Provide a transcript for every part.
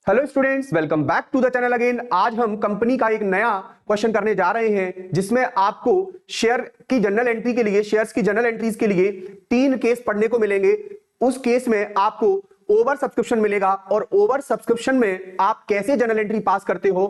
Hello students, welcome back to the channel again. आज हम company का एक नया क्वेश्चन करने जा रहे हैं जिसमें आपको शेयर की जनरल एंट्री के लिए, शेयर्स की जनरल एंट्रीज के लिए 3 केस पढ़ने को मिलेंगे। उस केस में आपको ओवर सब्सक्रिप्शन मिलेगा और ओवर सब्सक्रिप्शन में आप कैसे जनरल एंट्री पास करते हो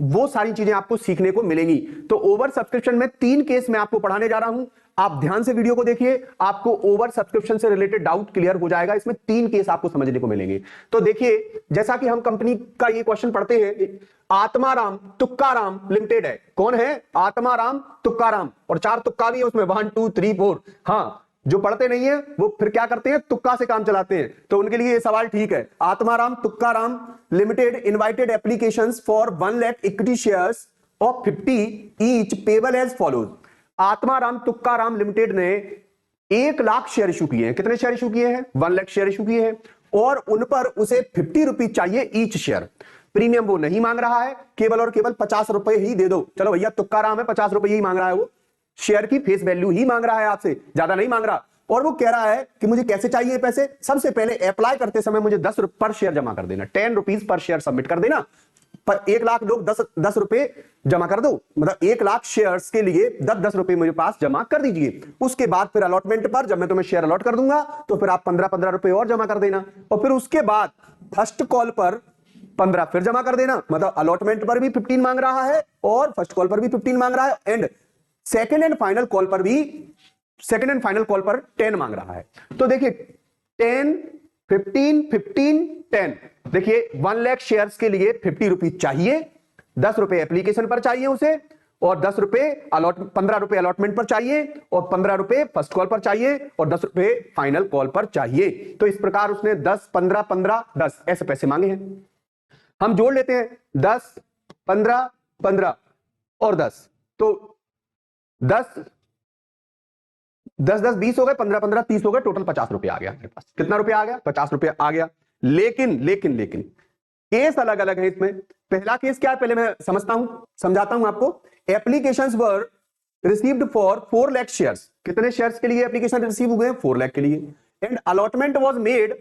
वो सारी चीजें आपको सीखने को मिलेंगी। तो ओवर सब्सक्रिप्शन में 3 केस मैं आपको पढ़ाने जा रहा हूं। आप ध्यान से वीडियो को देखिए, आपको ओवर सब्सक्रिप्शन से रिलेटेड डाउट क्लियर हो जाएगा। इसमें 3 केस आपको समझने को मिलेंगे। तो देखिए, जैसा कि हम कंपनी का ये क्वेश्चन पढ़ते हैं, आत्माराम तुक्काराम लिमिटेड है। कौन है? आत्माराम तुक्काराम। और 4 तुक्का भी है उसमें, 1 2 3 4। हाँ, जो पढ़ते नहीं है वो फिर क्या करते हैं, तुक्का से काम चलाते हैं। तो उनके लिए ये सवाल ठीक है। Atmaram Tukkaram limited invited applications for 1 lakh equity shares of 50 each payable as follows. Atmaram Tukkaram limited ने 1 लाख शेयर इशू किए हैं। कितने शेयर इशू किए हैं? 1 लाख शेयर इशू किए हैं और उन पर उसे 50 रुपीज चाहिए ईच शेयर। प्रीमियम वो नहीं मांग रहा है, केवल और केवल 50 रुपए ही दे दो। चलो भैया, तुक्काराम है, 50 रुपए ही मांग रहा है, वो शेयर की फेस वैल्यू ही मांग रहा है आपसे, ज्यादा नहीं मांग रहा। और वो कह रहा है कि मुझे कैसे चाहिए पैसे। सबसे पहले अप्लाई करते समय मुझे 10 रुपए पर शेयर जमा कर देना, 10 रुपीज पर शेयर सबमिट कर देना। पर 1 लाख लोग 10 रुपए जमा कर दो, मतलब 1 लाख शेयर्स के लिए 10 रुपए मुझे पास जमा कर दीजिए। उसके बाद फिर अलॉटमेंट पर जब मैं तुम्हें शेयर अलॉट कर दूंगा तो फिर आप 15 रुपए और जमा कर देना। और फिर उसके बाद फर्स्ट कॉल पर 15 फिर जमा कर देना। मतलब अलॉटमेंट पर भी 15 मांग रहा है और फर्स्ट कॉल पर भी 15 मांग रहा है, and second and final call पर भी 10 मांग रहा है। तो देखिए, 10 15 15 10। देखिए, 1 लाख शेयर्स के लिए 50 रुपीज चाहिए, 10 रुपए एप्लीकेशन पर चाहिए उसे, और 10 रुपए 15 रुपए अलॉटमेंट पर चाहिए, और 15 रुपए फर्स्ट कॉल पर चाहिए, और 10 रुपए फाइनल कॉल पर चाहिए। तो इस प्रकार उसने 10 15 15 10 ऐसे पैसे मांगे हैं। हम जोड़ लेते हैं, 10 15 15 और 10, तो 10 10 10 20 हो गए, 15 15 30 हो गए, टोटल 50 रुपए आ गया मेरे पास। कितना रुपया आ गया? 50 रुपया आ गया। लेकिन केस अलग अलग है इसमें। पहला केस क्या है, पहले मैं समझाता हूं आपको। Applications were received for 4 lakh shares. कितने शेयर्स के लिए एप्लीकेशन रिसीव हुए हैं? 4 लाख के लिए। एंड अलॉटमेंट वाज मेड,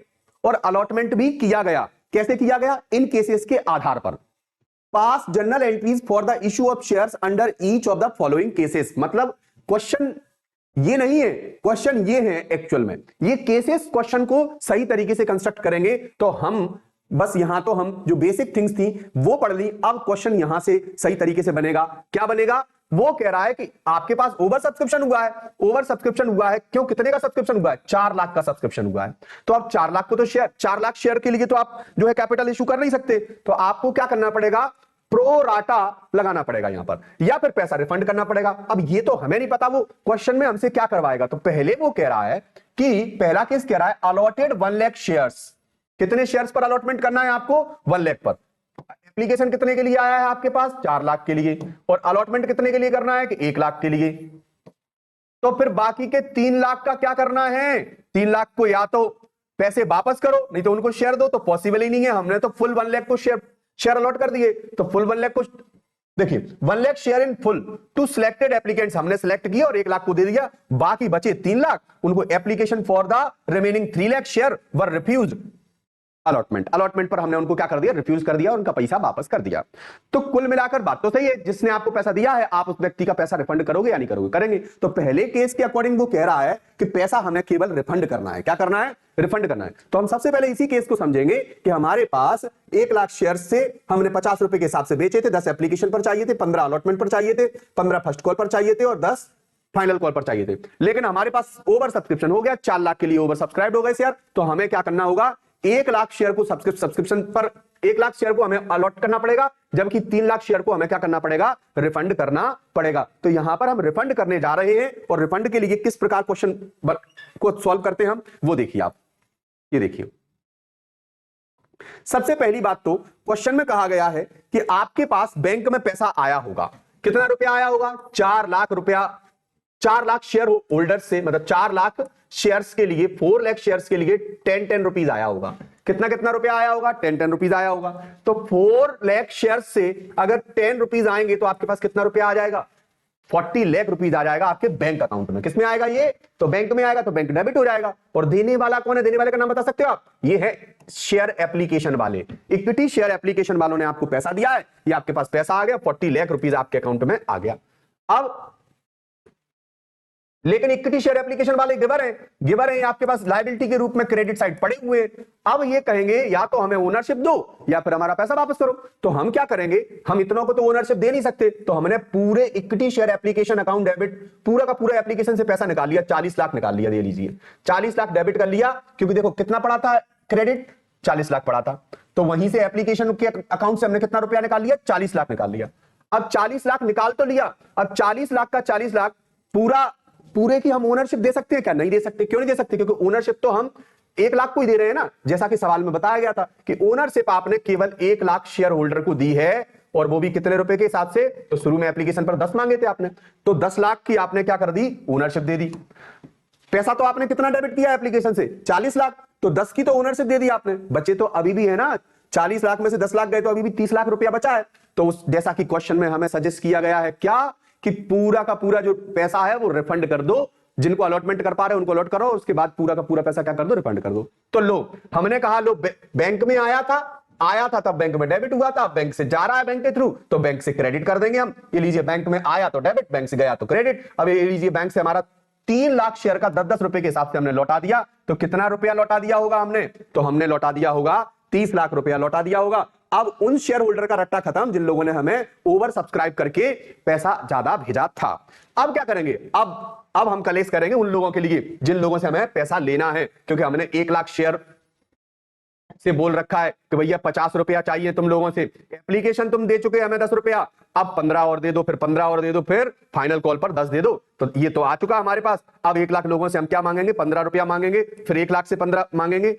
और अलॉटमेंट भी किया गया। कैसे किया गया? इन केसेस के आधार पर। Pass journal entries for the issue of shares under each of the following cases. मतलब क्वेश्चन ये नहीं है, क्वेश्चन ये है एक्चुअल में। ये केसेस क्वेश्चन को सही तरीके से कंस्ट्रक्ट करेंगे तो हम बस यहां तो हम जो बेसिक थिंग्स थी वो पढ़ ली। अब क्वेश्चन यहां से सही तरीके से बनेगा। क्या बनेगा? वो कह रहा है कि आपके पास ओवर सब्सक्रिप्शन हुआ है। ओवर सब्सक्रिप्शन हुआ है क्यों? कितने का सब्सक्रिप्शन हुआ है? 4 लाख का सब्सक्रिप्शन हुआ है। तो अब 4 लाख को तो शेयर, 4 लाख शेयर के लिए तो आप जो है कैपिटल इशू कर नहीं सकते। तो आपको क्या करना पड़ेगा? प्रो राटा लगाना पड़ेगा यहां पर, या फिर पैसा रिफंड करना पड़ेगा। अब ये तो हमें नहीं पता वो क्वेश्चन में हमसे क्या करवाएगा। तो पहले वो कह रहा है कि पहला केस कह रहा है अलॉटेड 1 लाख शेयर्स। कितने शेयर्स पर अलॉटमेंट करना है आपको? 1 लाख पर। एप्लीकेशन कितने के लिए आया है आपके पास? 4 लाख के लिए। और अलॉटमेंट कितने के लिए करना है? कि 1 लाख के लिए। तो फिर बाकी के 3 लाख का क्या करना है? 3 लाख को या तो पैसे वापस करो, नहीं तो उनको शेयर दो। तो पॉसिबल ही नहीं है। हमने तो फुल 1 लाख को शेयर अलॉट कर दिए। तो फुल 1 लाख को देखिए, 1 lakh share in full to selected applicants हमने सिलेक्ट किया और 1 लाख को दे दिया। बाकी बचे 3 लाख, उनको application for the remaining 3 lakh share were refused allotment पर हमने उनको क्या कर दिया? रिफ्यूज कर दिया, उनका पैसा वापस कर दिया। तो कुल मिलाकर बात तो सही है, जिसने आपको पैसा दिया है आप उस व्यक्ति का पैसा रिफंड करोगे या नहीं करोगे? करेंगे। तो पहले केस के अकॉर्डिंग वो कह रहा है कि पैसा हमें केवल रिफंड करना है। क्या करना है? रिफंड करना है। तो हम सबसे पहले इसी केस को समझेंगे कि हमारे पास 1 लाख शेयर से हमने 50 रुपए के हिसाब से बेचे थे। 10 एप्लीकेशन पर चाहिए थे, 15 अलॉटमेंट पर चाहिए थे, 15 फर्स्ट कॉल पर चाहिए थे, और 10 फाइनल कॉल पर चाहिए थे। लेकिन हमारे पास ओवर सब्सक्रिप्शन हो गया, 4 लाख के लिए ओवर सब्सक्राइब हो गए शेयर। तो हमें क्या करना होगा? 1 लाख शेयर को सब्सक्रिप्शन पर 1 लाख शेयर को हमें अलॉट करना पड़ेगा, जबकि 3 लाख शेयर को हमें क्या करना पड़ेगा? रिफंड करना पड़ेगा। तो यहां पर हम रिफंड करने जा रहे हैं, और रिफंड के लिए किस प्रकार क्वेश्चन को सॉल्व करते हैं हम वो देखिए आप। ये देखिए, सबसे पहली बात तो क्वेश्चन में कहा गया है कि आपके पास बैंक में पैसा आया होगा। कितना रुपया आया होगा? 4 लाख रुपया। 4 लाख शेयर होल्डर से, मतलब 4 लाख शेयर्स के लिए, 4 लाख शेयर्स के लिए 10 रुपीज आया होगा। कितना रुपया आया होगा? 10 रुपीज आया होगा। तो 4 लाख शेयर्स से अगर 10 रुपीज आएंगे तो आपके पास कितना रुपया आ जाएगा? 40 लाख रुपीज आ जाएगा आपके बैंक अकाउंट में। किसमें आएगा ये? तो बैंक में आएगा, तो बैंक डेबिट हो जाएगा। और देने वाला कौन है? देने वाले का नाम बता सकते हो आप? ये है शेयर एप्लीकेशन वाले, इक्विटी शेयर एप्लीकेशन वालों ने आपको पैसा दिया है, ये आपके पास पैसा आ गया, 40 लाख रुपीज आपके अकाउंट में आ गया। अब लेकिन इक्विटी शेयर एप्लीकेशन वाले गिवर हैं, गिवर हैं, आपके पास लायबिलिटी के रूप में क्रेडिट साइड पड़े हुए हैं। अब ये कहेंगे या तो हमें ओनरशिप दो या फिर हमारा पैसा वापस करो। तो हम क्या करेंगे? हम इतनों को तो ओनरशिप दे नहीं सकते, तो हमने पूरे equity share application account debit पूरा का पूरा एप्लीकेशन से पैसा निकाल लिया, 40 लाख निकाल लिया। दे लीजिए 40 लाख डेबिट कर लिया, क्योंकि देखो कितना पड़ा था क्रेडिट, 40 लाख पड़ा था, तो वहीं से एप्लीकेशन के अकाउंट से हमने कितना रुपया निकाल लिया? 40 लाख निकाल लिया। अब 40 लाख निकाल तो लिया, अब 40 लाख का 40 लाख पूरे की हम ओनरशिप दे सकते हैं क्या? नहीं दे सकते। क्यों नहीं दे सकते? क्योंकि ओनरशिप तो हम 1 लाख को ही दे रहे हैं ना, जैसा कि सवाल में बताया गया था कि ओनरशिप आपने केवल 1 लाख शेयर होल्डर को दी है, और वो भी कितने रुपए के हिसाब से? तो शुरू में एप्लीकेशन पर 10 मांगे थे आपने, तो 10 लाख की आपने क्या कर दी? ओनरशिप दे दी। पैसा तो आपने कितना डेबिट किया एप्लीकेशन से? 40 लाख, तो 10 की तो ओनरशिप दे दी आपने, बचे तो अभी भी है ना 40 लाख में से 10 लाख गए तो अभी भी 30 लाख रुपया बचा है। तो उस जैसा कि क्वेश्चन में हमें सजेस्ट किया गया है क्या कि पूरा का पूरा जो पैसा है वो रिफंड कर दो, जिनको अलॉटमेंट कर पा रहे हैं उनको अलॉट करो, उसके बाद पूरा का पूरा पैसा क्या कर दो? रिफंड कर दो। तो लो, हमने कहा लो बैंक में आया था तब बैंक में डेबिट हुआ था, बैंक से जा रहा है बैंक के थ्रू, तो बैंक से क्रेडिट कर देंगे हम। ये लीजिए बैंक में आया तो डेबिट, बैंक से गया तो क्रेडिट। अब ये लीजिए बैंक से हमारा 3 लाख शेयर का 10-10 रुपए के हिसाब से हमने लौटा दिया, तो कितना रुपया लौटा दिया होगा हमने? तो हमने लौटा दिया होगा 30 लाख रुपया लौटा दिया होगा। अब उन शेयर होल्डर का रट्टा खत्म जिन लोगों ने हमें ओवर सब्सक्राइब करके पैसा ज्यादा भेजा था। अब क्या करेंगे? अब हम कलेश करेंगे उन लोगों के लिए जिन लोगों से हमें पैसा लेना है, क्योंकि हमने 1 लाख शेयर से बोल रखा है कि भैया 50 रुपया चाहिए तुम लोगों से, एप्लीकेशन तुम दे चुके हमें 10 रुपया, अब 15 और दे दो, फिर 15 और दे दो, फिर फाइनल कॉल पर 10 दे दो। तो ये तो आ चुका हमारे पास। अब 1 लाख लोगों से हम क्या मांगेंगे? 15 रुपया मांगेंगे, फिर 1 लाख से 15 मांगेंगे,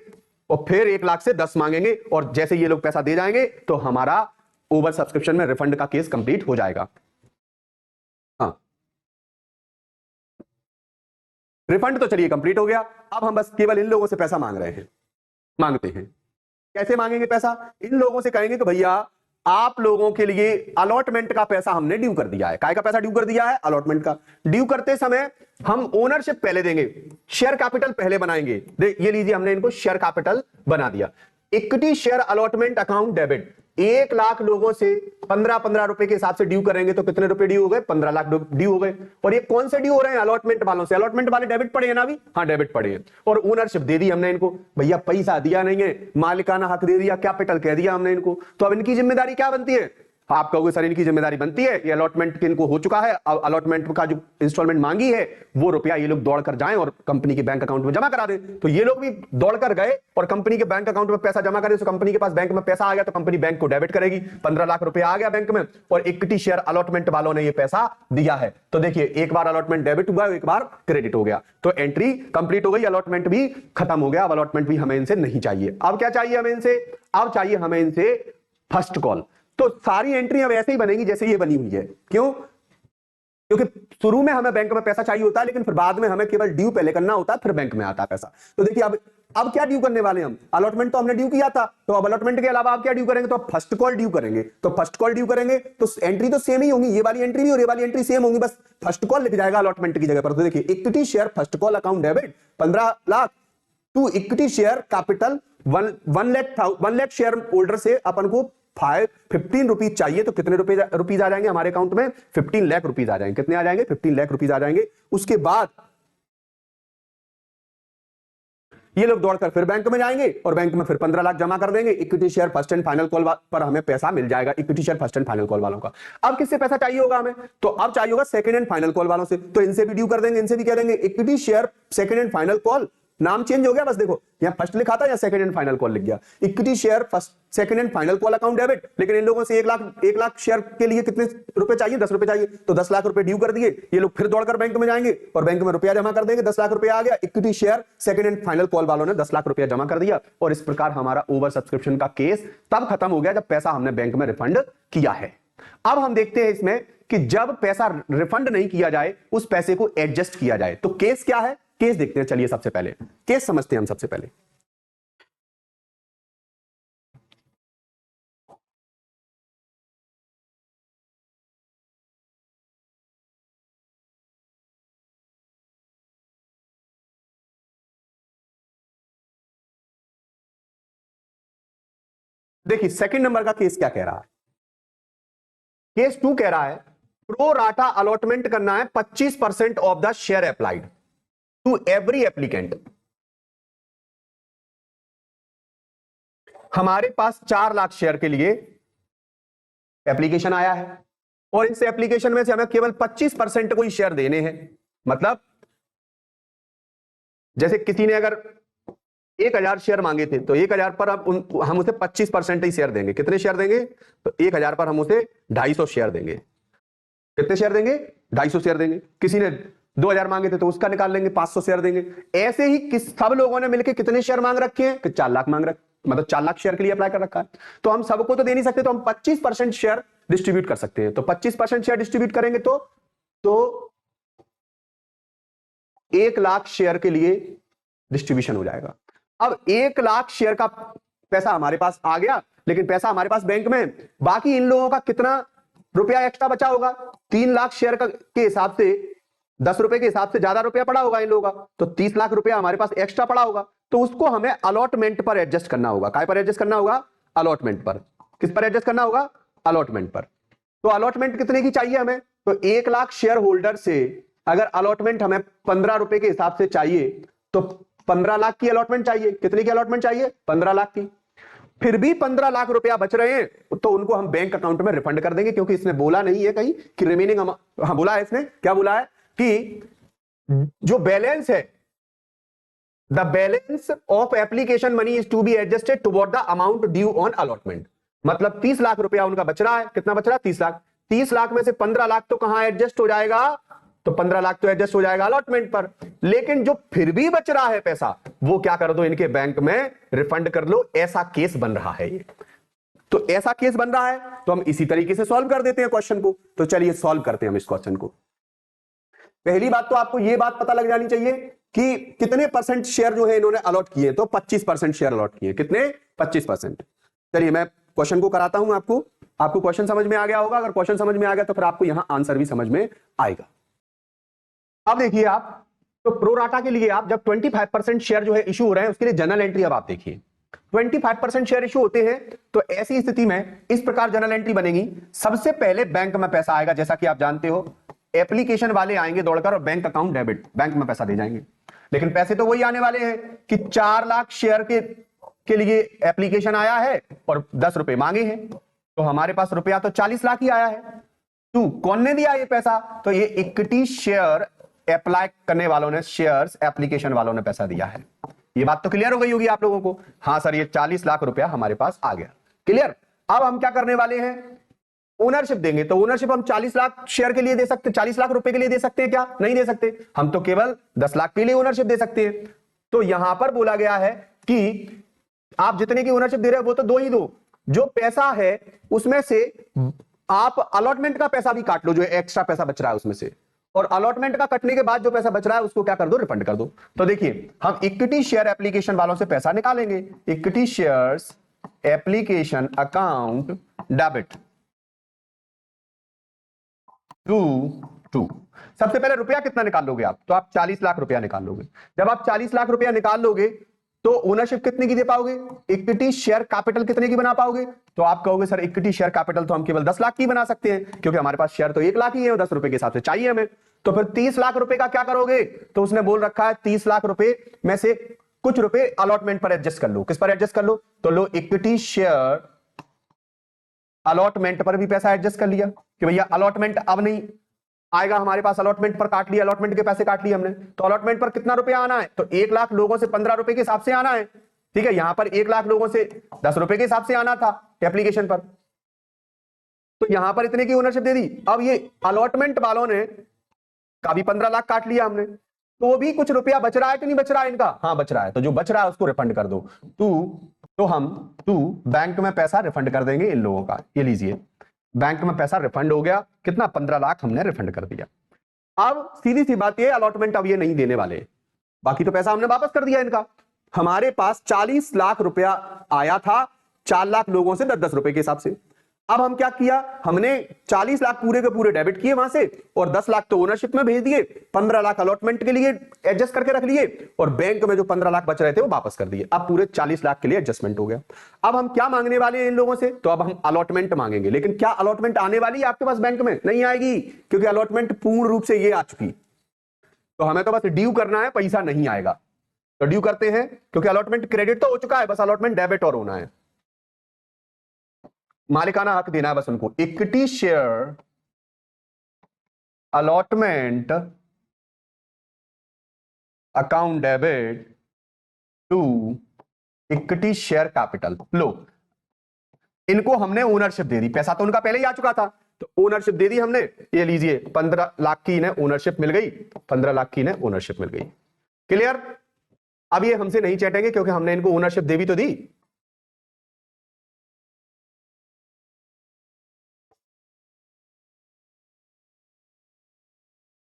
और फिर 1 लाख से 10 मांगेंगे, और जैसे ये लोग पैसा दे जाएंगे तो हमारा ओवर सब्सक्रिप्शन में रिफंड का केस कंप्लीट हो जाएगा। हाँ, रिफंड तो चलिए कंप्लीट हो गया। अब हम बस केवल इन लोगों से पैसा मांगते हैं। कैसे मांगेंगे पैसा? इन लोगों से कहेंगे कि भैया आप लोगों के लिए अलॉटमेंट का पैसा हमने ड्यू कर दिया है। काय का पैसा ड्यू कर दिया है? अलॉटमेंट का। ड्यू करते समय हम ओनरशिप पहले देंगे, शेयर कैपिटल पहले बनाएंगे। ये लीजिए हमने इनको शेयर कैपिटल बना दिया। Equity share allotment account debit, 1 lakh लोगों से 15-15 रुपए के हिसाब से ड्यू करेंगे तो कितने रुपए ड्यू हो गए? 15 लाख ड्यू हो गए। और ये कौन से ड्यू हो रहे हैं? अलॉटमेंट वालों से। अलॉटमेंट वाले डेबिट पड़े हैं ना अभी? हाँ, डेबिट पड़े हैं। और ओनरशिप दे दी हमने इनको, भैया पैसा दिया नहीं है, मालिकाना हक दे दिया, कैपिटल कह दिया हमने इनको। तो अब इनकी जिम्मेदारी क्या बनती है? आप कहोगे सर इनकी जिम्मेदारी बनती है, ये अलॉटमेंट इनको हो चुका है, अलॉटमेंट का जो इंस्टॉलमेंट मांगी है वो रुपया ये लोग दौड़कर जाएं और कंपनी के बैंक अकाउंट में जमा करा दें। तो ये लोग भी दौड़कर गए और कंपनी के बैंक अकाउंट में पैसा जमा करें, तो कंपनी के पास बैंक में पैसा आ गया तो कंपनी बैंक को डेबिट करेगी। 15 लाख रुपया आ गया बैंक में, और इक्विटी शेयर अलॉटमेंट वालों ने ये पैसा दिया है। तो देखिए, एक बार अलॉटमेंट डेबिट हुआ, एक बार क्रेडिट हो गया, तो एंट्री कंप्लीट हो गई, अलॉटमेंट भी खत्म हो गया। अब अलॉटमेंट भी हमें इनसे नहीं चाहिए। अब क्या चाहिए हमें इनसे? अब चाहिए हमें इनसे फर्स्ट कॉल। तो सारी एंट्री अब ऐसे ही बनेगी जैसे ये बनी हुई है। क्यों? क्योंकि शुरू में हमें बैंक में पैसा चाहिए होता है, लेकिन फिर बाद में हमें केवल ड्यू पहले करना होता है, फिर बैंक में आता है पैसा। तो देखिए अब क्या ड्यू करने वाले हम? अलॉटमेंट तो हमने ड्यू किया था, तो अब अलॉटमेंट के अलावा आप क्या ड्यू करेंगे? तो अब फर्स्ट कॉल ड्यू करेंगे। तो फर्स्ट कॉल ड्यू करेंगे तो एंट्री तो सेम ही होंगी, ये वाली एंट्री भी और ये वाली एंट्री सेम होंगी, बस फर्स्ट कॉल लिख जाएगा अलॉटमेंट की जगह पर। तो देखिए, equity share first call account debit 15 lakh to equity share capital 1 lakh share holder से अपन को 15 रुपीज चाहिए, तो कितने रुपीज आ जाएंगे हमारे अकाउंट में? 15 लाख रुपीज आ जाएंगे। कितने आ जाएंगे? 15 लाख रुपीज आ जाएंगे। उसके बाद ये लोग दौड़कर फिर बैंक में जाएंगे और बैंक में फिर 15 लाख जमा कर देंगे। Equity share first and final call पर हमें पैसा मिल जाएगा, equity share first and final call वालों का। अब किससे पैसा चाहिए होगा हमें? तो अब चाहिए होगा सेकंड एंड फाइनल कॉल वालों से। तो इनसे भी ड्यू कर देंगे, इनसे भी कह देंगे equity share second and final call. नाम चेंज हो गया, बस देखो यहां फर्स्ट लिखा था या सेकंड एंड फाइनल कॉल लिख गया। Equity share first second and final call account debit, लेकिन इन लोगों से 1 लाख शेयर के लिए कितने रुपए चाहिए? 10 रुपए चाहिए, तो 10 लाख रुपए ड्यू कर दिए। ये लोग फिर दौड़कर बैंक में जाएंगे और बैंक में रुपया जमा कर देंगे। 10 लाख रुपया आ गया। Equity share second and final call वालों ने 10 लाख रुपया जमा कर दिया, और इस प्रकार हमारा ओवर सब्सक्रिप्शन का केस तब खत्म हो गया जब पैसा हमने बैंक में रिफंड किया है। अब हम देखते हैं इसमें कि जब पैसा रिफंड नहीं किया जाए, उस पैसे को एडजस्ट किया जाए, तो केस क्या है? केस देखते हैं। चलिए सबसे पहले केस समझते हैं हम सबसे पहले। देखिए सेकंड नंबर का केस क्या कह रहा है, केस 2 कह रहा है प्रो राटा अलॉटमेंट करना है 25% of the share applied to every applicant. हमारे पास 4 लाख शेयर के लिए एप्लीकेशन आया है और इस एप्लीकेशन में से हमें केवल 25% को ही शेयर देने हैं। मतलब जैसे किसी ने अगर 1000 शेयर मांगे थे तो 1000 पर हम उसे 25% ही शेयर देंगे। कितने शेयर देंगे? तो 1000 पर हम उसे 250 शेयर देंगे। कितने शेयर देंगे? 250 शेयर देंगे। किसी ने 2000 मांगे थे तो उसका निकाल लेंगे, 500 शेयर देंगे। ऐसे ही सब लोगों ने मिलकर कितने शेयर मांग रखे हैं कि 4 लाख मांग रखे, मतलब 4 लाख शेयर के लिए अप्लाई कर रखा है। तो हम सबको तो दे नहीं सकते, तो हम 25% शेयर डिस्ट्रीब्यूट कर सकते हैं। तो 25% शेयर डिस्ट्रीब्यूट करेंगे तो 1 लाख शेयर के लिए डिस्ट्रीब्यूशन हो जाएगा। अब 1 लाख शेयर का पैसा हमारे पास आ गया, लेकिन पैसा हमारे पास बैंक में, बाकी इन लोगों का कितना रुपया एक्स्ट्रा बचा होगा? 3 लाख शेयर के हिसाब से 10 रुपए के हिसाब से ज्यादा रुपया पड़ा होगा इन लोगों का, तो 30 लाख रुपया हमारे पास एक्स्ट्रा पड़ा होगा। तो उसको हमें अलॉटमेंट पर एडजस्ट करना होगा। काय पर एडजस्ट करना होगा? अलॉटमेंट पर। किस पर एडजस्ट करना होगा? अलॉटमेंट पर। तो अलॉटमेंट कितने की चाहिए हमें? तो 1 लाख शेयर होल्डर से अगर अलॉटमेंट हमें 15 रुपए के हिसाब से चाहिए तो 15 लाख की अलॉटमेंट चाहिए। कितने की अलॉटमेंट चाहिए? 15 लाख की। फिर भी 15 लाख रुपया बच रहे हैं तो उनको हम बैंक अकाउंट में रिफंड कर देंगे, क्योंकि इसने बोला नहीं है कहीं कि रिमेनिंग हाँ बोला है इसने, क्या बोला है कि जो बैलेंस है, the balance of application money is to be adjusted toward the amount due on allotment. मतलब 30 लाख रुपया उनका बच रहा है। कितना बच रहा है? 30 लाख। 30 लाख में से 15 लाख तो कहां एडजस्ट हो जाएगा? तो 15 लाख तो एडजस्ट हो जाएगा अलॉटमेंट पर, लेकिन जो फिर भी बच रहा है पैसा वो क्या कर दो, इनके बैंक में रिफंड कर लो। ऐसा केस बन रहा है ये। तो ऐसा केस बन रहा है तो हम इसी तरीके से सॉल्व कर देते हैं क्वेश्चन को। तो चलिए सॉल्व करते हैं हम इस क्वेश्चन को। पहली बात तो आपको यह बात पता लग जानी चाहिए कि कितने परसेंट शेयर जो है इन्होंने अलॉट किए। तो 25% शेयर अलॉट किए। कितने? 25%। चलिए मैं क्वेश्चन को कराता हूं आपको क्वेश्चन समझ में आ गया होगा। अगर क्वेश्चन समझ में आ गया तो फिर आपको यहां आंसर भी समझ में आएगा। अब देखिए आप, तो प्रो राटा के लिए आप जब 25% शेयर जो है इशू हो रहे हैं उसके लिए जनरल एंट्री अब आप देखिए। 25% शेयर इशू होते हैं तो ऐसी स्थिति में इस प्रकार जनरल एंट्री बनेगी। सबसे पहले बैंक में पैसा आएगा, जैसा कि आप जानते हो एप्लीकेशन वाले आएंगे दौड़कर और बैंक अकाउंट डेबिट, बैंक में पैसा दे जाएंगे। लेकिन पैसे तो वही आने वाले हैं कि 4 लाख शेयर के लिए एप्लीकेशन आया है और 10 रुपए मांगे हैं, तो हमारे पास रुपया तो 40 लाख ही आया है। तू कौन ने दिया ये पैसा? तो ये इक्विटी शेयर अप्लाई करने वालों ने, शेयर्स एप्लीकेशन वालों ने पैसा दिया है। ये बात तो क्लियर हो गई होगी आप लोगों को। हाँ सर, ये 40 लाख रुपया हमारे पास आ गया। क्लियर? अब हम क्या करने वाले हैं? ओनरशिप देंगे। तो ओनरशिप हम 40 लाख शेयर के लिए दे सकते, 40 लाख रुपए के लिए दे सकते हैं क्या? नहीं दे सकते। हम तो केवल 10 लाख के लिए ओनरशिप दे सकते हैं। तो यहां पर बोला गया है कि आप जितने की ओनरशिप दे रहे हो वो तो दो ही दो, जो पैसा है उसमें से आप अलॉटमेंट का पैसा भी काट लो, जो एक्स्ट्रा पैसा बच रहा है उसमें से, और अलॉटमेंट का कटने के बाद जो पैसा बच रहा है उसको क्या कर दो? रिफंड कर दो। तो देखिए हम इक्विटी शेयर एप्लीकेशन वालों से पैसा निकालेंगे। Equity shares application account debit to सबसे पहले रुपया कितना निकाल लोगे आप? तो आप 40 लाख रुपया निकाल लोगे। जब आप 40 लाख रुपया निकाल लोगे तो ओनरशिप कितने की दे पाओगे? इक्विटी शेयर कैपिटल कितने की बना पाओगे? तो आप कहोगे सर इक्विटी शेयर कैपिटल तो हम केवल 10 लाख की बना सकते हैं, क्योंकि हमारे पास शेयर तो 1 लाख ही है और 10 रुपए के हिसाब से चाहिए हमें। तो फिर 30 लाख रुपए का क्या करोगे? तो उसने बोल रखा है 30 लाख रुपए में से कुछ रुपए अलॉटमेंट पर एडजस्ट कर लो। किस पर एडजस्ट कर लो? तो लो इक्विटी शेयर अलॉटमेंट पर भी पैसा एडजस्ट कर लिया कि भैया अलॉटमेंट अब नहीं आएगा हमारे पास, अलॉटमेंट पर काट लिया, अलॉटमेंट के पैसे काट लिए हमने। तो अलॉटमेंट पर कितना रुपया आना है? तो 1 लाख लोगों से 15 रुपए के हिसाब से आना है। ठीक है, यहां पर 1 लाख लोगों से 10 रुपए के हिसाब से आना था एप्लीकेशन पर, तो यहां पर इतने की ओनरशिप दे दी। अब ये अलॉटमेंट वालों ने का भी 15 लाख काट लिया हमने, तो भी कुछ रुपया बच रहा है कि नहीं बच रहा है इनका? हाँ बच रहा है। तो जो बच रहा है उसको रिफंड कर दो। तू बैंक में पैसा रिफंड कर देंगे इन लोगों का। ये लीजिए, बैंक में पैसा रिफंड हो गया। कितना? 15 लाख हमने रिफंड कर दिया। अब सीधी सी बात ये, अलॉटमेंट अब ये नहीं देने वाले, बाकी तो पैसा हमने वापस कर दिया इनका। हमारे पास 40 लाख रुपया आया था 4 लाख लोगों से 10-10 रुपए के हिसाब से। अब हम क्या किया, हमने 40 लाख पूरे के पूरे डेबिट किए वहां से, और 10 लाख तो ओनरशिप में भेज दिए, 15 लाख अलॉटमेंट के लिए एडजस्ट करके रख लिए, और बैंक में जो 15 लाख बच रहे थे वो वापस कर दिए। अब पूरे 40 लाख के लिए एडजस्टमेंट हो गया। अब हम क्या मांगने वाले हैं इन लोगों से, तो अब हम अलॉटमेंट मांगेंगे। लेकिन क्या अलॉटमेंट आने वाली है आपके पास बैंक में? नहीं आएगी, क्योंकि अलॉटमेंट पूर्ण रूप से ये आ चुकी। तो हमें तो बस ड्यू करना है, पैसा नहीं आएगा। तो ड्यू करते हैं, क्योंकि अलॉटमेंट क्रेडिट तो हो चुका है, बस अलॉटमेंट डेबिट और होना है। मालिकाना हक देना है बस उनको। Equity share allotment account debit to equity share capital. लो, इनको हमने ओनरशिप दे दी, पैसा तो उनका पहले ही आ चुका था, तो ओनरशिप दे दी हमने। ये लीजिए 15 लाख की इन्हें ओनरशिप मिल गई, 15 लाख की इन्हें ओनरशिप मिल गई। क्लियर? अब ये हमसे नहीं चैटेंगे, क्योंकि हमने इनको ओनरशिप दे भी तो दी।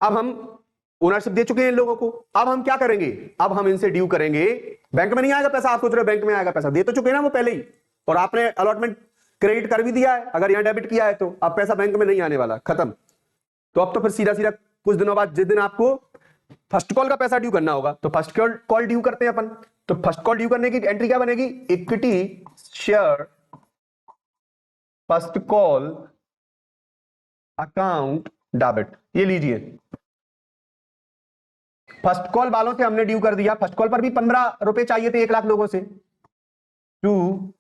अब हम ओनरशिप दे चुके हैं इन लोगों को। अब हम क्या करेंगे, अब हम इनसे ड्यू करेंगे। बैंक में नहीं आएगा पैसा, आप सोच रहे हो बैंक में आएगा पैसा, दे तो चुके हैं ना वो पहले ही, और आपने अलॉटमेंट क्रेडिट कर भी दिया है। अगर यहां डेबिट किया है तो अब पैसा बैंक में नहीं आने वाला, खत्म। तो अब तो फिर सीधा सीधा कुछ दिनों बाद जिस दिन आपको फर्स्ट कॉल का पैसा ड्यू करना होगा, तो फर्स्ट कॉल ड्यू करते हैं अपन। तो फर्स्ट कॉल ड्यू करने की एंट्री क्या बनेगी, equity share first call account debit. ये लीजिए, फर्स्ट कॉल वालों से हमने ड्यू कर दिया। फर्स्ट कॉल पर भी 15 रुपए चाहिए थे 1 लाख लोगों से, टू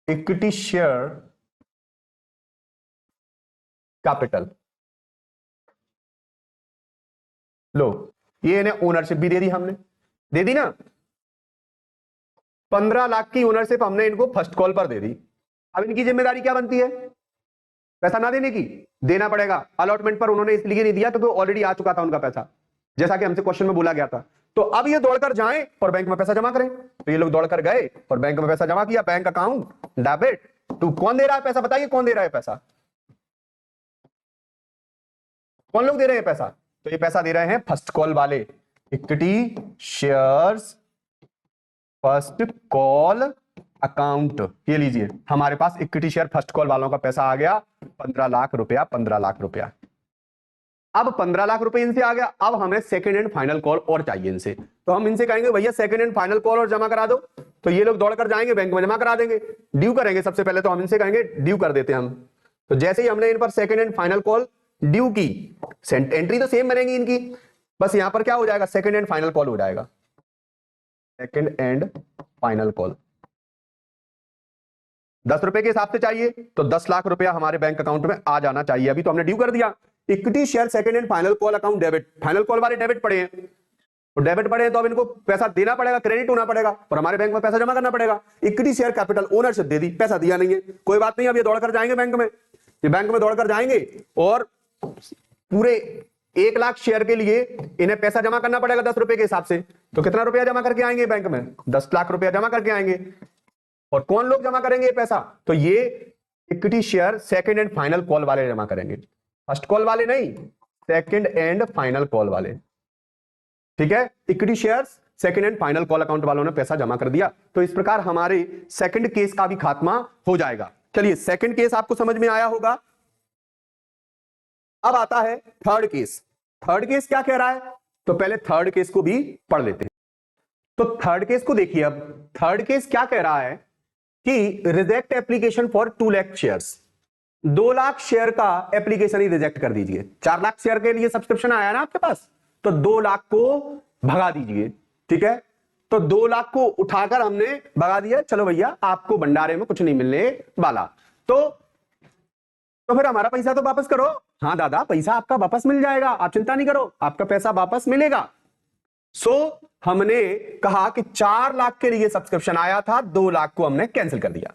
इक्विटी शेयर कैपिटल। लो, ये इन्हें ओनरशिप भी दे दी हमने, दे दी ना। 15 लाख की ओनरशिप हमने इनको फर्स्ट कॉल पर दे दी। अब इनकी जिम्मेदारी क्या बनती है, पैसा ना देने की? देना पड़ेगा। अलॉटमेंट पर उन्होंने इसलिए नहीं दिया क्योंकि ऑलरेडी आ चुका था उनका पैसा, जैसा कि हमसे क्वेश्चन में बोला गया था। तो अब ये दौड़कर जाएं और बैंक में पैसा जमा करें। तो ये लोग दौड़कर गए और बैंक में पैसा जमा किया, बैंक अकाउंट डेबिट टू। कौन दे रहा है पैसा, बताइए कौन दे रहा है पैसा, कौन लोग दे रहे हैं पैसा? तो ये पैसा दे रहे हैं फर्स्ट कॉल वाले, equity shares first call account. ये लीजिए, हमारे पास इक्विटी शेयर फर्स्ट कॉल वालों का पैसा आ गया 15 लाख रुपया, 15 लाख रुपया। अब 15 लाख रुपए इनसे आ गया। अब हमें सेकंड एंड फाइनल कॉल और चाहिए इनसे। तो हम इनसे कहेंगे भैया सेकंड एंड फाइनल कॉल और जमा करा दो। तो ये लोग दौड़कर जाएंगे बैंक में जमा करा देंगे, ड्यू करेंगे। सबसे पहले तो हम इनसे कहेंगे ड्यू कर देते हैं हम। तो जैसे ही हमने इन पर second and final call due की, एंट्री तो सेम बनेगी इनकी, बस यहां पर क्या हो जाएगा, सेकंड एंड फाइनल कॉल हो जाएगा। सेकंड एंड फाइनल कॉल 10 रुपए के हिसाब से चाहिए, तो 10 लाख रुपया हमारे बैंक अकाउंट में आ जाना चाहिए। अभी तो हमने ड्यू कर दिया। Equity share second and final call account debit. Final call वाले डेबिट पड़े हैं, तो डेबिट पड़े हैं तो अब इनको पैसा देना पड़ेगा, क्रेडिट होना पड़ेगा, और हमारे बैंक में पैसा जमा करना पड़ेगा। इक्विटी शेयर कैपिटल ओनरशिप दे दी, पैसा दिया नहीं है, कोई बात नहीं। अब ये दौड़कर जाएंगे बैंक में, ये बैंक में दौड़कर जाएंगे और पूरे 1 लाख शेयर के लिए इन्हें पैसा जमा करना पड़ेगा 10 रुपए के हिसाब से। तो कितना रुपया जमा करके आएंगे बैंक में, 10 लाख रुपया जमा करके आएंगे। और कौन लोग जमा करेंगे ये पैसा, तो ये equity share second and final call वाले जमा करेंगे, फर्स्ट कॉल वाले नहीं, सेकंड एंड फाइनल कॉल वाले। ठीक है, equity shares second and final call account वालों ने पैसा जमा कर दिया। तो इस प्रकार हमारे सेकंड केस का भी खात्मा हो जाएगा। चलिए, सेकंड केस आपको समझ में आया होगा। अब आता है थर्ड केस। थर्ड केस क्या कह रहा है, तो पहले थर्ड केस को भी पढ़ लेते हैं। तो थर्ड केस को देखिए। अब थर्ड केस क्या कह रहा है कि reject application for 2 lakh shares. 2 lakh share का एप्लीकेशन ही रिजेक्ट कर दीजिए। 4 लाख शेयर के लिए सब्सक्रिप्शन आया ना आपके पास, तो 2 लाख को भगा दीजिए। ठीक है, तो 2 लाख को उठाकर हमने भगा दिया, चलो भैया आपको भंडारे में कुछ नहीं मिलने वाला। तो फिर हमारा पैसा तो वापस करो। हाँ दादा, पैसा आपका वापस मिल जाएगा, आप चिंता नहीं करो, आपका पैसा वापस मिलेगा। हमने कहा कि 4 लाख के लिए सब्सक्रिप्शन आया था, 2 लाख को हमने कैंसिल कर दिया,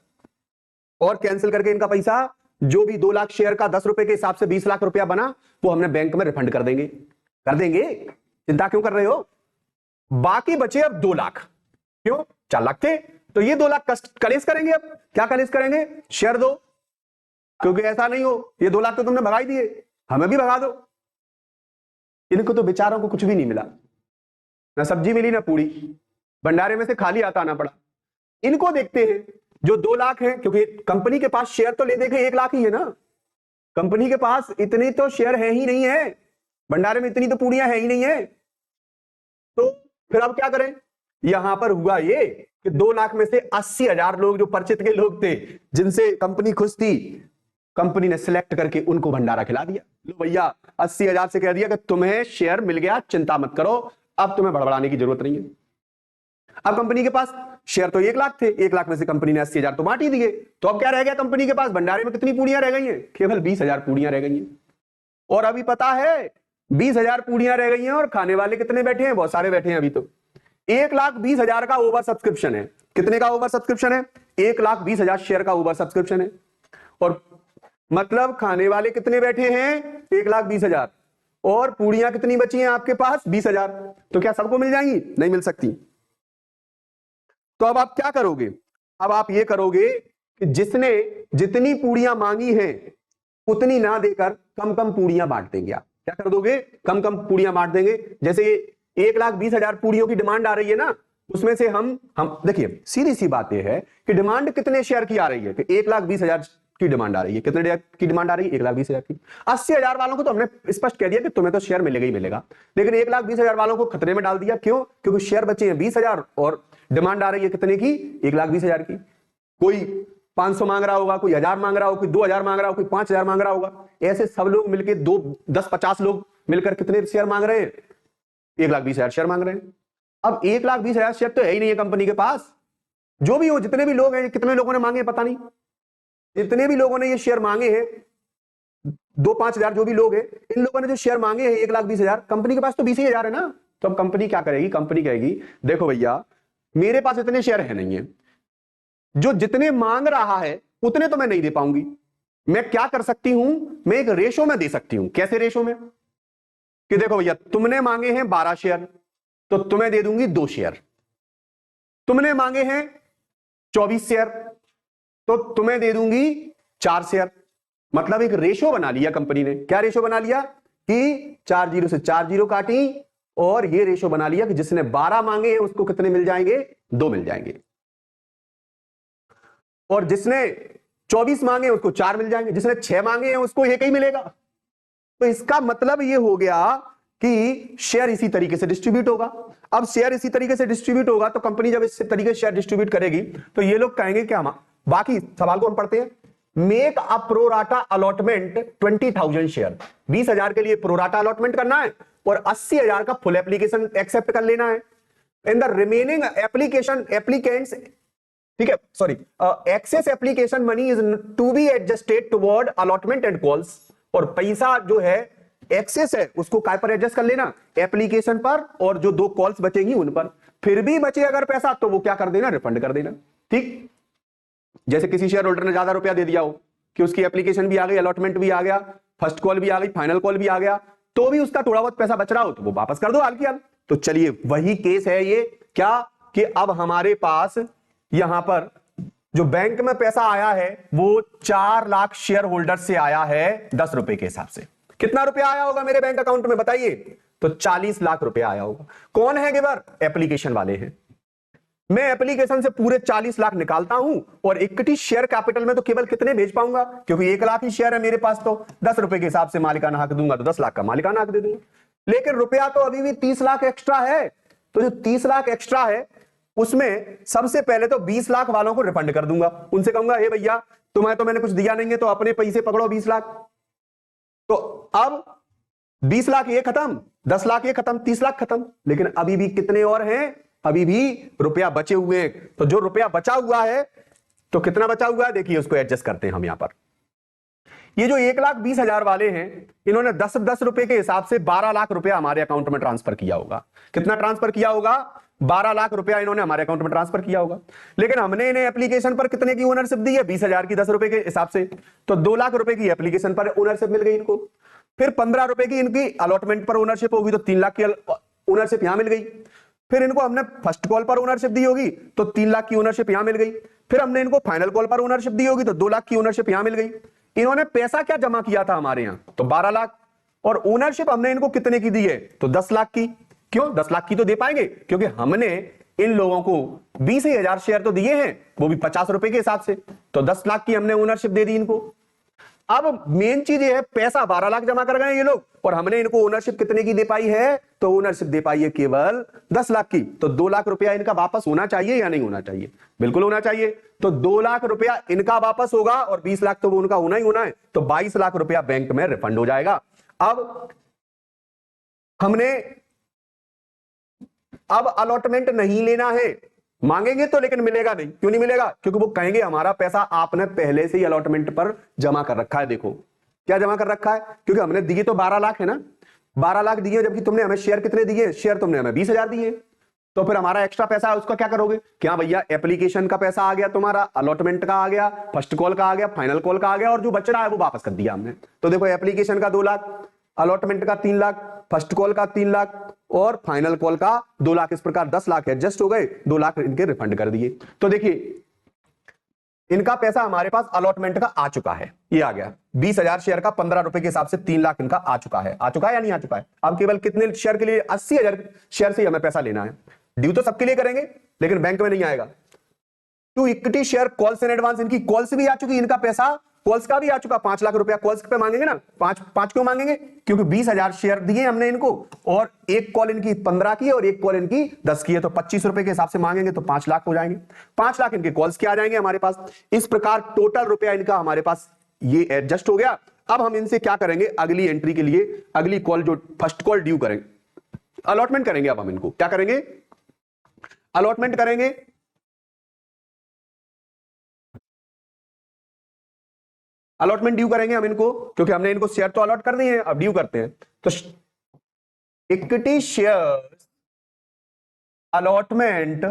और कैंसिल करके इनका पैसा जो भी 2 लाख शेयर का 10 रुपए के हिसाब से 20 लाख रुपया बना, वो हमने बैंक में रिफंड कर देंगे। चिंता क्यों कर रहे हो? बाकी बचे अब 2 लाख। क्यों? 4 लाख थे, तो ये 2 लाख कलेश करेंगे। अब क्या कलेश करेंगे, शेयर दो, क्योंकि ऐसा नहीं हो ये 2 लाख तो तुमने भगा दिए, हमें भी भगा दो। इनको तो बेचारों को कुछ भी नहीं मिला, ना सब्जी मिली ना पूरी, भंडारे में से खाली आता आना पड़ा। इनको देखते हैं जो 2 लाख है, क्योंकि कंपनी के पास शेयर तो ले देखे 1 लाख ही है ना, कंपनी के पास इतनी तो शेयर है ही नहीं है, भंडारे में इतनी तो पूड़ियां है ही नहीं है। तो फिर अब क्या करें? यहां पर हुआ ये कि 2 लाख में से 80,000 लोग जो परिचित के लोग थे, जिनसे कंपनी खुश थी, कंपनी ने सिलेक्ट करके उनको भंडारा खिला दिया। लो भैया, 80,000 से कह दिया कि तुम्हें शेयर मिल गया, चिंता मत करो, अब तुम्हें बड़बड़ाने की जरूरत नहीं है। अब कंपनी के पास शेयर तो 1 लाख थे, 1 लाख में से कंपनी ने 80,000 तो बांट ही दिए, तो अब क्या रह गया कंपनी के पास? भंडारे में कितनी पूड़ियां रह गई हैं? केवल 20,000 पूड़ियां रह गई हैं। और अभी पता है 20,000 पूड़ियां रह गई हैं और खाने वाले कितने बैठे हैं? बहुत सारे बैठे हैं। अभी तो 1,20,000 का ओवर सब्सक्रिप्शन है। कितने का ओवर सब्सक्रिप्शन है? 1,20,000 शेयर का ओवर सब्सक्रिप्शन है। और मतलब खाने वाले कितने बैठे हैं? 1,20,000। और पूड़ियां कितनी बची हैं आपके पास? 20,000। तो क्या सबको मिल जाएंगी? नहीं मिल सकती। तो अब आप क्या करोगे? अब आप ये करोगे कि जिसने जितनी पूड़ियां मांगी हैं उतनी ना देकर कम कम पूड़ियां बांट देंगे। आप क्या कर दोगे? कम कम पूड़ियां बांट देंगे। जैसे 1,20,000 पूड़ियों की डिमांड आ रही है ना, उसमें से हम देखिए, सीधी सी बात यह है कि डिमांड कितने शेयर की आ रही है? कि 1,20,000 की डिमांड आ रही है। कितने की डिमांड आ रही है? 1,20,000 की। 80,000 वालों को तो हमने स्पष्ट कह दिया कि तुम्हें तो शेयर मिलेगा ही मिलेगा, लेकिन 1,20,000 वालों को खतरे में डाल दिया। क्यों? क्योंकि शेयर बचे हैं 20,000 और डिमांड आ रही है कितने की? 1,20,000 की। कोई 500 मांग रहा होगा, कोई 1,000 मांग रहा होगा, कोई 2,000 मांग रहा होगा, कोई 5,000 मांग रहा होगा। ऐसे सब लोग मिलकर 10-50 लोग मिलकर कितने शेयर मांग रहे हैं? 1,20,000 शेयर मांग रहे हैं। अब 1,20,000 शेयर तो है ही नहीं है कंपनी के पास। जो भी हो, जितने भी लोग हैं, कितने लोगों ने मांगे पता नहीं, जितने भी लोगों ने ये शेयर मांगे हैं, 2-5,000 जो भी लोग हैं, इन लोगों ने जो शेयर मांगे हैं 1,20,000, कंपनी के पास तो 20,000 है ना। तो अब कंपनी क्या करेगी? कंपनी कहेगी देखो भैया, मेरे पास इतने शेयर है नहीं है, जो जितने मांग रहा है उतने तो मैं नहीं दे पाऊंगी। मैं क्या कर सकती हूं? मैं एक रेशो में दे सकती हूं। कैसे रेशो में? कि देखो भैया, तुमने मांगे हैं 12 शेयर, तो तुम्हें दे दूंगी 2 शेयर। तुमने मांगे हैं 24 शेयर, तो तुम्हें दे दूंगी 4 शेयर। मतलब एक रेशो बना लिया कंपनी ने। क्या रेशो बना लिया? कि 4 जीरो से 4 जीरो काटी, और ये रेशो बना लिया कि जिसने 12 मांगे हैं उसको कितने मिल जाएंगे? 2 मिल जाएंगे। और जिसने 24 मांगे हैं उसको 4 मिल जाएंगे, जिसने 6 मांगे हैं उसको 1 ही मिलेगा। तो इसका मतलब ये हो गया कि शेयर इसी तरीके से डिस्ट्रीब्यूट होगा। अब शेयर इसी तरीके से डिस्ट्रीब्यूट होगा तो कंपनी जब इस तरीके से शेयर डिस्ट्रीब्यूट करेगी तो ये लोग कहेंगे क्या? बाकी सवाल को हम पढ़ते हैं। Make a pro rata allotment 20,000 share. 20,000 के लिए प्रोराटा अलॉटमेंट करना है और 80,000 का फुल एप्लीकेशन एक्सेप्ट कर लेना है। इन द रिमेनिंग एप्लीकेंट्स, ठीक है, sorry, excess application money is to be adjusted toward allotment and calls. और पैसा जो है एक्सेस है उसको काय पर एडजस्ट कर लेना? एप्लीकेशन पर, और जो 2 कॉल्स बचेंगी उन पर। फिर भी बचे अगर पैसा तो वो क्या कर देना? रिफंड कर देना। ठीक, जैसे किसी शेयर होल्डर ने ज्यादा रुपया दे दिया हो कि उसकी एप्लीकेशन भी आ गई, अलॉटमेंट भी आ गया, फर्स्ट कॉल भी आ गई, फाइनल कॉल भी आ गया, तो भी उसका थोड़ा बहुत पैसा बच रहा हो तो वो वापस कर दो हाल की हाल। तो चलिए वही केस है ये। क्या कि अब हमारे पास यहां पर जो बैंक में पैसा आया है वो 4 लाख शेयर होल्डर से आया है 10 रुपए के हिसाब से। कितना रुपया आया होगा मेरे बैंक अकाउंट में बताइए? तो 40 लाख रुपया आया होगा। कौन है गिवर? एप्लीकेशन वाले हैं। मैं एप्लीकेशन से पूरे 40 लाख निकालता हूं और इक्विटी शेयर कैपिटल में तो केवल कितने भेज पाऊंगा? क्योंकि 1 लाख ही शेयर है मेरे पास, तो 10 रुपए के हिसाब से मालिकाना हक दूंगा तो 10 लाख का मालिकाना हक दे दूंगा। लेकिन रुपया तो अभी भी 30 लाख एक्स्ट्रा है। तो जो 30 लाख एक्स्ट्रा है उसमें सबसे पहले तो 20 लाख वालों को रिफंड कर दूंगा। उनसे कहूंगा हे भैया, तुम्हें तो मैंने कुछ दिया नहीं है, तो अपने पैसे पकड़ो 20 लाख। तो अब 20 लाख ये खत्म, 10 लाख ये खत्म, 30 लाख खत्म। लेकिन अभी भी कितने और हैं? अभी भी रुपया बचे हुए हैं। तो जो रुपया बचा हुआ है, तो कितना बचा हुआ है देखिए, उसको एडजस्ट करते हैं हम यहां पर। ये जो 1,20,000 वाले हैं, इन्होंने 10-10 रुपए के हिसाब से 12 लाख रुपया हमारे अकाउंट में ट्रांसफर किया होगा। कितना ट्रांसफर किया होगा? 12 लाख रुपया इन्होंने हमारे अकाउंट में ट्रांसफर किया होगा। लेकिन हमने इन्हें एप्लीकेशन पर कितने की ओनरशिप दी है? 20,000 की 10 रुपए के हिसाब से। तो 2 लाख रुपए की एप्लीकेशन पर ओनरशिप मिल गई इनको। फिर 15 रुपए की इनकी अलॉटमेंट पर ओनरशिप होगी, तो 3 लाख की ओनरशिप यहां मिल गई। फिर इनको हमने फर्स्ट कॉल पर ओनरशिप दी होगी तो 3 लाख की ओनरशिप यहां मिल गई। फिर हमने इनको फाइनल कॉल पर ओनरशिप दी होगी तो 2 लाख की ओनरशिप यहां मिल गई। इन्होंने पैसा क्या जमा किया था हमारे यहां? तो 12 लाख। और ओनरशिप हमने इनको कितने की दी है? तो 10 लाख की। क्यों 10 लाख की? तो दे पाएंगे क्योंकि हमने इन लोगों को 20,000 शेयर तो दिए हैं, वो भी 50 रुपए के हिसाब से, तो 10 लाख की हमने ओनरशिप दे दी इनको। अब मेन चीज ये है, पैसा 12 लाख जमा कर गए ये लोग, और हमने इनको ओनरशिप कितने की दे पाई है? तो ओनरशिप दे पाई है केवल 10 लाख की। तो 2 लाख रुपया इनका वापस होना चाहिए या नहीं होना चाहिए? बिल्कुल होना चाहिए। तो 2 लाख रुपया इनका वापस होगा और 20 लाख तो वो उनका होना ही होना है, तो 22 लाख रुपया बैंक में रिफंड हो जाएगा। अब हमने अलॉटमेंट नहीं लेना है, मांगेंगे तो लेकिन मिलेगा नहीं। क्यों नहीं मिलेगा? क्योंकि वो कहेंगे हमारा पैसा आपने पहले से ही अलॉटमेंट पर जमा कर रखा है। देखो क्या जमा कर रखा है, क्योंकि हमने दिए तो 12 लाख है ना, 12 लाख दिए, जबकि तुमने हमें शेयर कितने दिए? शेयर तुमने हमें 20,000 दिए। तो फिर हमारा एक्स्ट्रा पैसा है उसका क्या करोगे? क्या भैया एप्लीकेशन का पैसा आ गया तुम्हारा, अलॉटमेंट का आ गया, फर्स्ट कॉल का आ गया, फाइनल कॉल का आ गया, और जो बच रहा है वो वापस कर दिया हमने। तो देखो एप्लीकेशन का 2 लाख, अलॉटमेंट का 3 लाख, फर्स्ट कॉल का 3 लाख और फाइनल कॉल का 2 लाख, इस प्रकार 10 लाख एडजस्ट हो गए, 2 लाख इनके रिफंड कर दिए। तो देखिए इनका पैसा हमारे पास अलॉटमेंट का आ चुका है, ये आ गया 20,000 शेयर का 15 रुपए के हिसाब से 3 लाख इनका आ चुका है। आ चुका है या नहीं आ चुका है? अब केवल कितने शेयर के लिए? 80,000 शेयर से हमें पैसा लेना है। ड्यू तो सबके लिए करेंगे लेकिन बैंक में नहीं आएगा। To equity share calls and advance, इनकी कॉल्स भी आ चुकी, इनका पैसा कॉल्स का भी आ चुका। 5 लाख रुपया कॉल्स पे मांगेंगे ना, 5 क्यों मांगेंगे? क्योंकि 20,000 शेयर दिए हमने इनको, और एक कॉल इनकी 15 की और एक कॉल इनकी 10 की है, तो 25 रुपए के हिसाब से मांगेंगे तो 5 लाख हो जाएंगे। 5 लाख इनके कॉल्स के आ जाएंगे हमारे पास। इस प्रकार टोटल रुपया इनका हमारे पास ये एडजस्ट हो गया। अब हम इनसे क्या करेंगे? अगली एंट्री के लिए अगली कॉल जो फर्स्ट कॉल ड्यू करेंगे, अलॉटमेंट करेंगे। अब हम इनको क्या करेंगे? अलॉटमेंट करेंगे। अलॉटमेंट ड्यू करेंगे हम इनको, क्योंकि हमने इनको शेयर तो अलॉट कर दिए हैं, अब ड्यू करते हैं। तो equity share allotment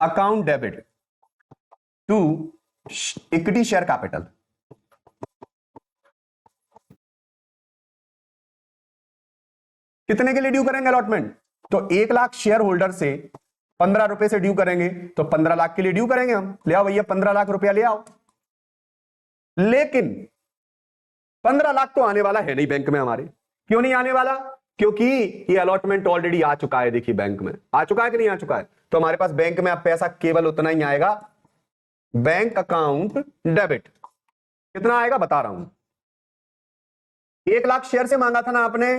account debit to equity share capital. कितने के लिए ड्यू करेंगे अलॉटमेंट? तो 1 लाख शेयर होल्डर से 15 रुपए से ड्यू करेंगे, तो 15 लाख के लिए ड्यू करेंगे हम। ले आओ भैया 15 लाख रुपया ले आओ। लेकिन 15 लाख तो आने वाला है नहीं बैंक में हमारे। क्यों नहीं आने वाला? क्योंकि ये अलॉटमेंट ऑलरेडी आ चुका है। देखिए बैंक में आ चुका है कि नहीं आ चुका है? तो हमारे पास बैंक में अब पैसा केवल उतना ही आएगा, बैंक अकाउंट डेबिट। कितना आएगा बता रहा हूं। 1 लाख शेयर से मांगा था ना आपने?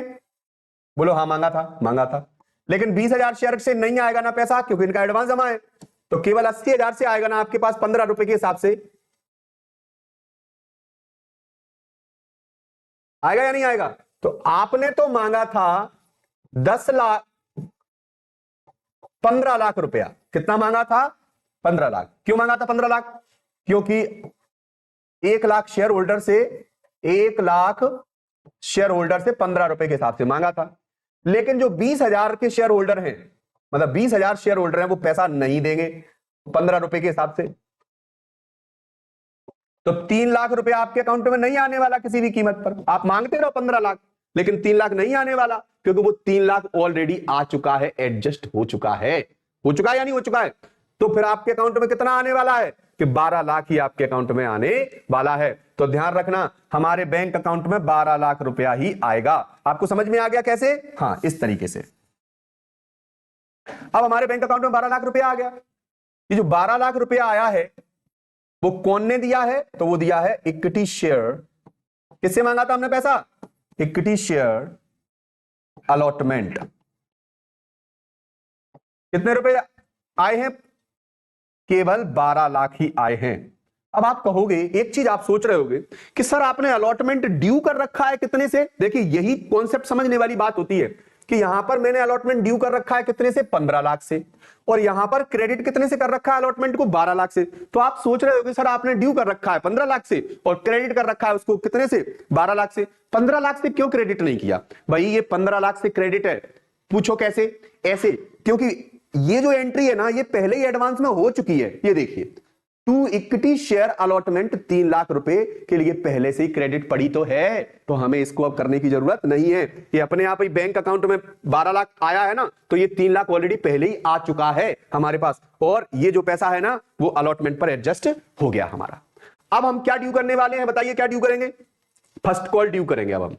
बोलो हाँ मांगा था, मांगा था। लेकिन 20,000 शेयर से नहीं आएगा ना पैसा, क्योंकि इनका एडवांस जमा है। तो केवल 80,000 से आएगा ना आपके पास 15 रुपए के हिसाब से। आएगा या नहीं आएगा? तो आपने तो मांगा था 10 लाख, 15 लाख रुपया। कितना मांगा था? 15 लाख। क्यों मांगा था 15 लाख? क्योंकि 1 लाख शेयर होल्डर से 1 लाख शेयर होल्डर से 15 रुपए के हिसाब से मांगा था। लेकिन जो 20,000 के शेयर होल्डर हैं, मतलब 20,000 शेयर होल्डर हैं, वो पैसा नहीं देंगे 15 रुपए के हिसाब से। तो 3 लाख रुपया आपके अकाउंट में नहीं आने वाला किसी भी कीमत पर। आप मांगते रहो 15 लाख, लेकिन 3 लाख नहीं आने वाला, क्योंकि वो 3 लाख ऑलरेडी आ चुका है, एडजस्ट हो चुका है। हो चुका है या नहीं हो चुका है? तो फिर आपके अकाउंट में कितना आने वाला है? कि 12 लाख ही आपके अकाउंट में आने वाला है। तो ध्यान रखना, हमारे बैंक अकाउंट में 12 लाख रुपया ही आएगा। आपको समझ में आ गया कैसे? हाँ, इस तरीके से। अब हमारे बैंक अकाउंट में 12 लाख रुपया आ गया। ये जो 12 लाख रुपया आया है वो कौन ने दिया है? तो वो दिया है इक्विटी शेयर। किससे मांगा था हमने पैसा? Equity share allotment. कितने रुपए आए हैं? केवल 12 लाख ही आए हैं। अब आप कहोगे, एक चीज आप सोच रहे होगे कि सर आपने अलॉटमेंट ड्यू कर रखा है कितने से? देखिए यही कॉन्सेप्ट समझने वाली बात होती है कि यहां पर मैंने अलॉटमेंट ड्यू कर रखा है कितने से? 15 लाख से, और यहां पर क्रेडिट कितने से कर रखा है अलॉटमेंट को? 12 लाख से। तो आप सोच रहे होगे सर आपने ड्यू कर रखा है 15 लाख से और क्रेडिट कर रखा है उसको कितने से? 12 लाख से। 15 लाख से क्यों क्रेडिट नहीं किया? भाई ये 15 लाख से क्रेडिट है। पूछो कैसे? ऐसे, क्योंकि ये जो एंट्री है ना, ये पहले ही एडवांस में हो चुकी है। ये देखिए, to equity share allotment 3 lakh रुपए के लिए पहले से ही क्रेडिट पड़ी तो है, तो हमें इसको अब करने की जरूरत नहीं है। ये अपने आप ही बैंक अकाउंट में 12 लाख आया है ना, तो ये 3 लाख ऑलरेडी पहले ही आ चुका है हमारे पास, और ये जो पैसा है ना वो अलॉटमेंट पर एडजस्ट हो गया हमारा। अब हम क्या ड्यू करने वाले हैं? बताइए क्या ड्यू करेंगे? फर्स्ट कॉल ड्यू करेंगे अब हम।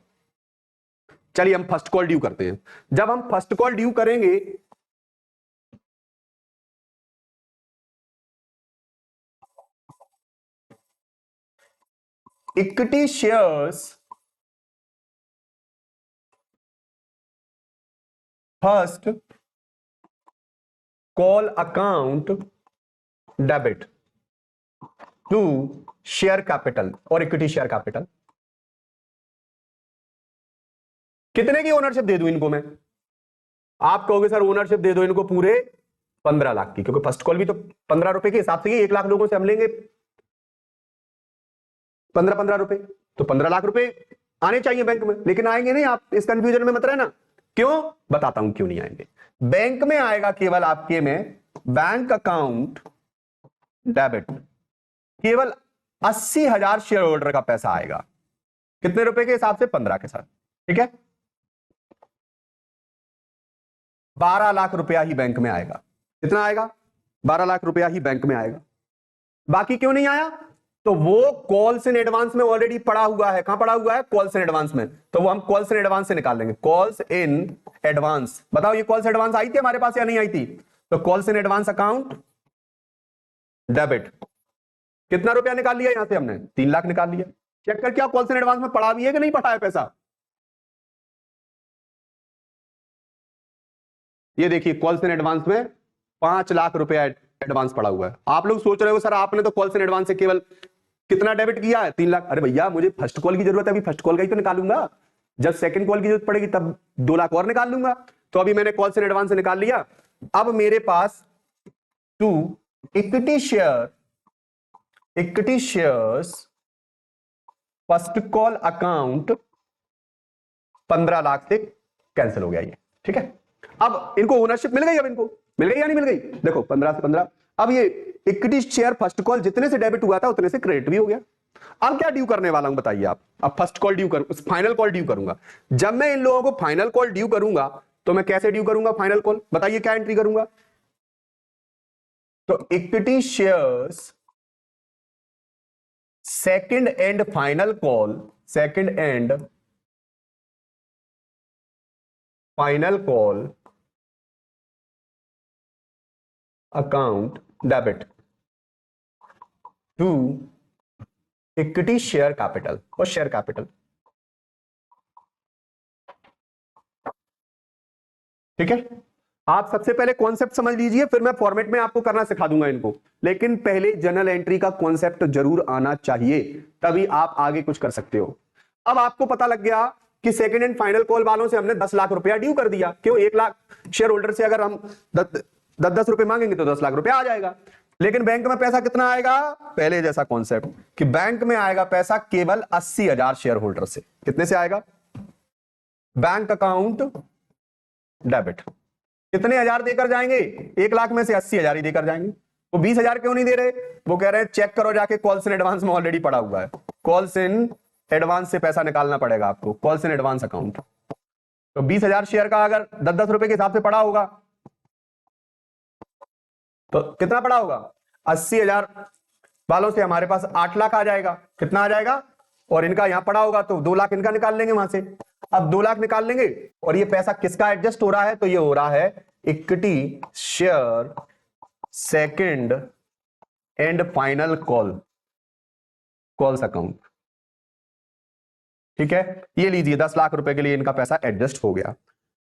चलिए हम फर्स्ट कॉल ड्यू करते हैं। जब हम फर्स्ट कॉल ड्यू करेंगे equity shares first call account debit to share capital और इक्विटी शेयर कैपिटल। कितने की ओनरशिप दे दूं इनको मैं? आप कहोगे सर ओनरशिप दे दो इनको पूरे 15 लाख की, क्योंकि फर्स्ट कॉल भी तो 15 रुपए के हिसाब से 1 लाख लोगों से हम लेंगे 15 रुपए, तो 15 लाख रुपए आने चाहिए बैंक में, लेकिन आएंगे नहीं। आप इस कंफ्यूजन में मत रहना। क्यों? बताता हूं क्यों नहीं आएंगे। बैंक में आएगा केवल आपके में बैंक अकाउंट डेबिट, केवल 80,000 शेयर होल्डर का पैसा आएगा। कितने रुपए के हिसाब से? 15 के साथ। ठीक है, 12 लाख रुपया ही बैंक में आएगा। कितना आएगा? 12 लाख रुपया ही बैंक में आएगा। बाकी क्यों नहीं आया? तो वो कॉल्स इन एडवांस में ऑलरेडी पड़ा हुआ है। कहां पड़ा हुआ है? कॉल्स इन एडवांस में। तो वो हम कॉल्स इन एडवांस से निकाल लेंगे। कॉल्स इन एडवांस, बताओ ये कॉल्स एडवांस आई थी हमारे पास या नहीं आई थी? तो calls in advance account debit, कितना रुपया निकाल लिया यहां से हमने? 3 लाख निकाल लिया। चेक कर क्या कॉल्स इन एडवांस में पड़ा भी है कि नहीं पड़ा है पैसा? ये देखिए कॉल्स इन एडवांस में 5 लाख रुपया एडवांस पड़ा हुआ है। आप लोग सोच रहे हो सर आपने तो कॉल्स इन एडवांस से केवल कितना डेबिट किया है? 3 लाख। अरे भैया मुझे फर्स्ट कॉल की जरूरत है, अभी फर्स्ट कॉल का ही तो निकालूंगा। जब सेकंड कॉल की जरूरत पड़ेगी तब 2 लाख और निकाल लूंगा। तो अभी मैंने कॉल्स इन एडवांस से निकाल लिया। अब मेरे पास to equity shares first call account 15 lakh से कैंसिल हो गया ये। ठीक है, अब इनको ओनरशिप मिल गई। अब इनको मिल गई या नहीं मिल गई? देखो 15 से 15। अब ये इक्विटी शेयर फर्स्ट कॉल जितने से डेबिट हुआ था उतने से क्रेडिट भी हो गया। अब क्या ड्यू करने वाला हूं बताइए आप? अब फर्स्ट कॉल ड्यू करूं, फाइनल कॉल ड्यू करूंगा। जब मैं इन लोगों को फाइनल कॉल ड्यू करूंगा तो मैं कैसे ड्यू करूंगा फाइनल कॉल? बताइए क्या एंट्री करूंगा? तो equity shares second and final call, second and final call account debit to equity share capital और शेयर कैपिटल। ठीक है, आप सबसे पहले कॉन्सेप्ट समझ लीजिए, फिर मैं फॉर्मेट में आपको करना सिखा दूंगा इनको। लेकिन पहले जनरल एंट्री का कॉन्सेप्ट जरूर आना चाहिए, तभी आप आगे कुछ कर सकते हो। अब आपको पता लग गया कि सेकंड एंड फाइनल कॉल वालों से हमने 10 लाख रुपया ड्यू कर दिया। क्यों? 1 लाख शेयर होल्डर से अगर हम 10 रुपए मांगेंगे तो 10 लाख रुपया आ जाएगा। लेकिन बैंक में पैसा कितना आएगा? पहले जैसा कॉन्सेप्ट कि बैंक में आएगा पैसा केवल 80,000 शेयर होल्डर से। कितने से आएगा? Bank account debit. कितने हजार देकर जाएंगे? 1 लाख में से 80,000 ही देकर जाएंगे। वो 20,000 क्यों नहीं दे रहे? वो कह रहे हैं चेक करो जाके कॉल्स इन एडवांस में ऑलरेडी पड़ा हुआ है। कॉल्स इन एडवांस से पैसा निकालना पड़ेगा आपको, कॉल्स इन एडवांस अकाउंट। तो 20,000 शेयर का अगर 10-10 रुपए के हिसाब से पड़ा होगा तो कितना पड़ा होगा? 80,000 वालों से हमारे पास 8 लाख आ जाएगा। कितना आ जाएगा? और इनका यहां पड़ा होगा तो 2 लाख इनका निकाल लेंगे वहां से। अब 2 लाख निकाल लेंगे और ये पैसा किसका एडजस्ट हो रहा है? तो ये हो रहा है equity share second and final calls account. ठीक है, ये लीजिए 10 लाख रुपए के लिए इनका पैसा एडजस्ट हो गया।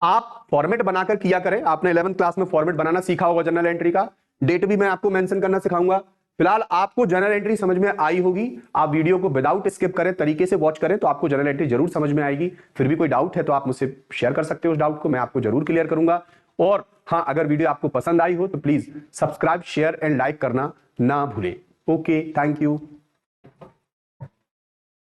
आप फॉर्मेट बनाकर किया करें। आपने 11th क्लास में फॉर्मेट बनाना सीखा होगा जनरल एंट्री का। डेट भी मैं आपको मेंशन करना सिखाऊंगा। फिलहाल आपको जनरल एंट्री समझ में आई होगी। आप वीडियो को विदाउट स्किप करें, तरीके से वॉच करें तो आपको जनरल एंट्री जरूर समझ में आएगी। फिर भी कोई डाउट है तो आप मुझसे शेयर कर सकते हो, उस डाउट को मैं आपको जरूर क्लियर करूंगा। और हाँ, अगर वीडियो आपको पसंद आई हो तो please subscribe, share and like करना ना भूलें। Okay, thank you.